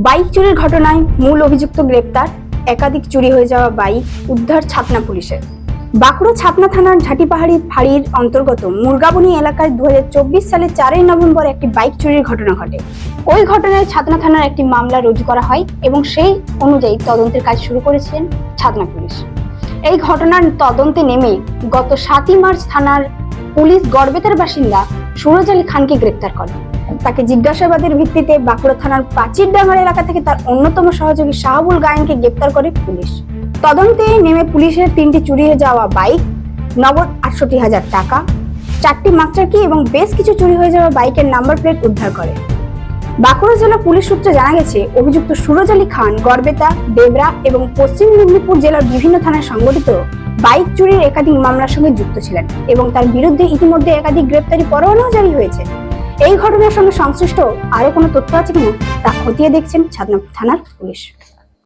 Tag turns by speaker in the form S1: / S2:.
S1: Bike চুরির ঘটনায় মূল অভিযুক্ত গ্রেপ্তার, একাধিক চুরি হয়ে যাওয়া বাইক উদ্ধার ছাতনা পুলিশের। বাঁকুড়া ছাতনা থানার ঝাটিপাহাড়ি ফাঁড়ির অন্তর্গত মুরগাবনী এলাকায় 2024 সালের 4 নভেম্বর একটি বাইক চুরির ঘটনা ঘটে। ওই ঘটনায় ছাতনা থানার একটি মামলা রুজু করা হয় এবং সেই অনুযায়ী তদন্তের কাজ শুরু করেছিলেন ছাতনা পুলিশ। এই ঘটনার তদন্তে নেমে গত 7 মার্চ থানার পুলিশ গড়বেতার বাসিন্দা সুরজ আলী খানকে গ্রেপ্তার করে। তাকে জিজ্ঞাসাবাদের ভিত্তিতে বাঁকুড়া থানার পাচিরডাঙ্গার এলাকা থেকে তার অন্যতম সহযোগী শাহাবুল গায়েনকে গ্রেপ্তার করে পুলিশ। তদন্তে নেমে পুলিশের 3টি চুরি হয়ে যাওয়া বাইক, নগদ 68,000 টাকা, 4টি মাস্টার কি এবং বেশ কিছু চুরি হয়ে যাওয়া বাইকের নাম্বার প্লেট উদ্ধার করে। বাঁকুড়া জেলা পুলিশ সূত্রে জানা গেছে, অভিযুক্ত সুরজ আলী খান গড়বেতা, দেবরা এবং পশ্চিম মেদিনীপুর জেলার বিভিন্ন থানায় সংগঠিত বাইক চুরির একাধিক মামলার সঙ্গে যুক্ত ছিলেন এবং তার বিরুদ্ধে ইতিমধ্যে একাধিক গ্রেপ্তারি পরোয়ানাও জারি হয়েছে। এই ঘটনার সঙ্গে সংশ্লিষ্ট আরো কোনো তথ্য আছে কিনা তা খতিয়ে দেখছেন ছাতনা থানার পুলিশ।